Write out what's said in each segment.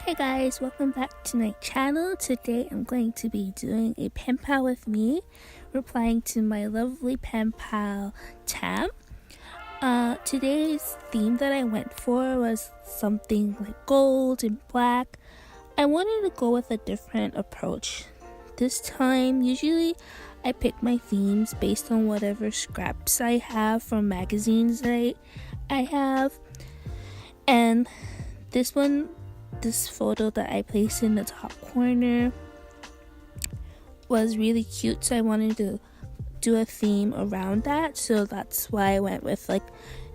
Hey guys, welcome back to my channel. Today I'm going to be doing a pen pal with me, replying to my lovely pen pal Tam. Today's theme that I went for was something like gold and black. I wanted to go with a different approach. This time, usually I pick my themes based on whatever scraps I have from magazines that I have. And this photo that I placed in the top corner was really cute, so I wanted to do a theme around that, so that's why I went with like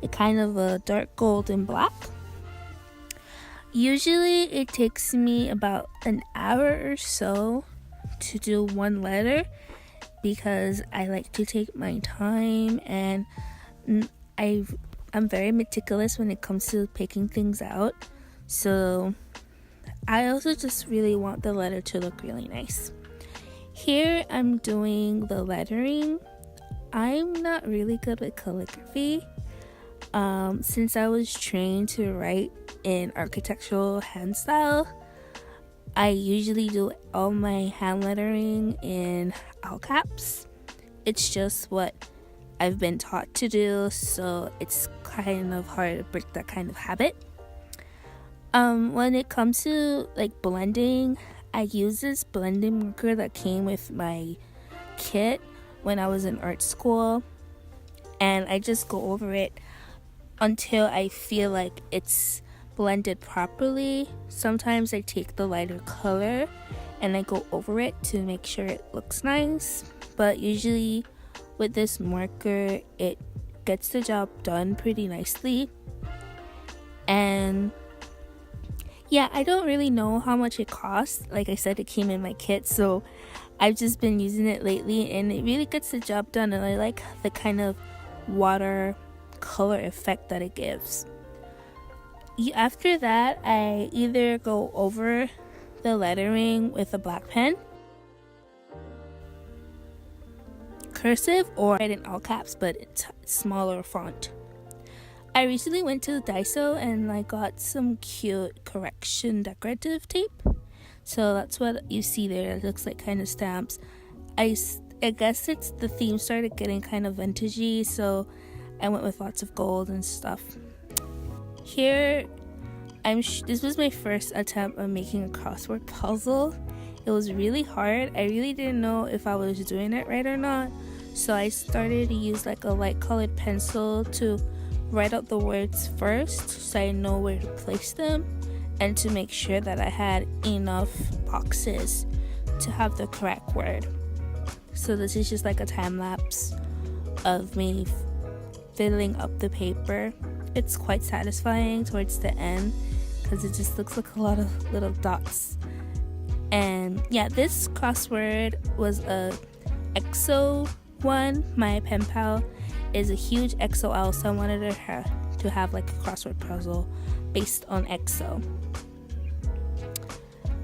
a kind of a dark gold and black. Usually it takes me about an hour or so to do one letter because I like to take my time, and I'm very meticulous when it comes to picking things out. So I also just really want the letter to look really nice. Here I'm doing the lettering. I'm not really good with calligraphy. Since I was trained to write in architectural hand style, I usually do all my hand lettering in all caps. It's just what I've been taught to do, so it's kind of hard to break that kind of habit. When it comes to like blending, I use this blending marker that came with my kit when I was in art school, and I just go over it until I feel like it's blended properly. Sometimes I take the lighter color and I go over it to make sure it looks nice, but usually with this marker it gets the job done pretty nicely. And yeah, I don't really know how much it costs. Like I said, it came in my kit, so I've just been using it lately, and it really gets the job done, and I like the kind of water color effect that it gives. After that, I either go over the lettering with a black pen, cursive, or write in all caps, but it's smaller font. I recently went to Daiso and I got some cute correction decorative tape. So that's what you see there. It looks like kind of stamps. I guess it's the theme started getting kind of vintagey, so I went with lots of gold and stuff. Here, this was my first attempt at making a crossword puzzle. It was really hard. I really didn't know if I was doing it right or not. So I started to use like a light colored pencil to write out the words first so I know where to place them, and to make sure that I had enough boxes to have the correct word. So this is just like a time lapse of me filling up the paper. It's quite satisfying towards the end because it just looks like a lot of little dots. And yeah, this crossword was a EXO one. My pen pal is a huge EXO-L, so I wanted to have like a crossword puzzle based on EXO.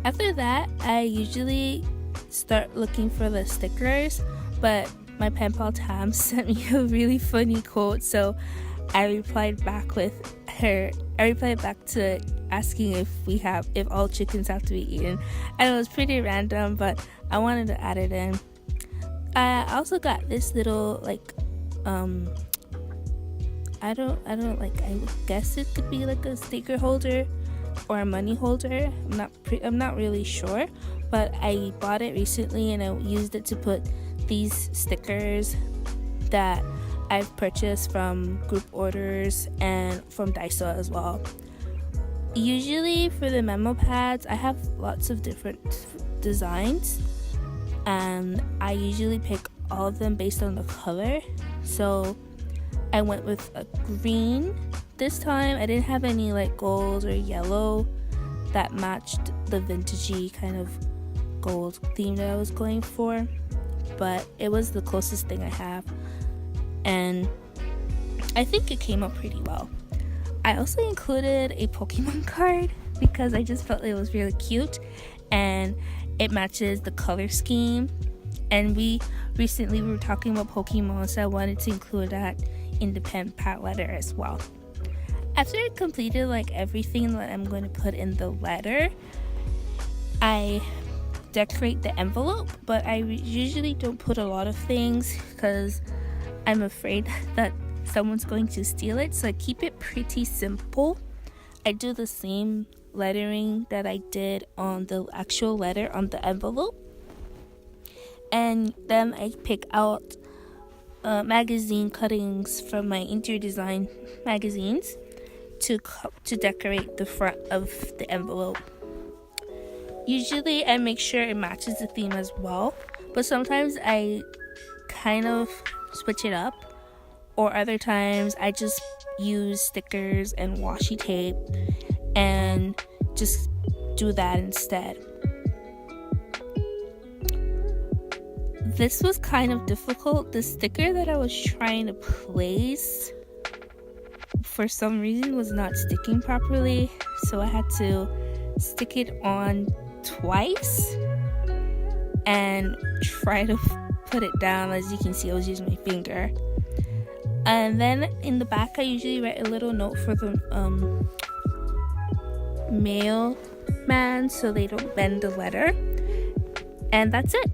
After that, I usually start looking for the stickers, but my pen pal Tam sent me a really funny quote, so I replied back to it asking if all chickens have to be eaten. I know it's pretty random, but I wanted to add it in. I also got this little like I guess it could be like a sticker holder or a money holder. I'm not really sure, but I bought it recently and I used it to put these stickers that I've purchased from group orders and from Daiso as well. Usually for the memo pads, I have lots of different designs, and I usually pick all of them based on the color. So I went with a green. This time I didn't have any like gold or yellow that matched the vintagey kind of gold theme that I was going for, but it was the closest thing I have, and I think it came out pretty well. I also included a Pokemon card because I just felt it was really cute and it matches the color scheme, and we recently were talking about Pokemon, so I wanted to include that in the pen pal letter as well. After I completed like everything that I'm going to put in the letter, I decorate the envelope, but I usually don't put a lot of things because I'm afraid that someone's going to steal it, so I keep it pretty simple. I do the same lettering that I did on the actual letter on the envelope, and then I pick out magazine cuttings from my interior design magazines to decorate the front of the envelope. Usually I make sure it matches the theme as well, but sometimes I kind of switch it up, or other times I just use stickers and washi tape and just do that instead. This was kind of difficult. The sticker that I was trying to place for some reason was not sticking properly, so I had to stick it on twice and try to put it down. As you can see, I was using my finger. And then in the back I usually write a little note for the mailman so they don't bend the letter, and that's it.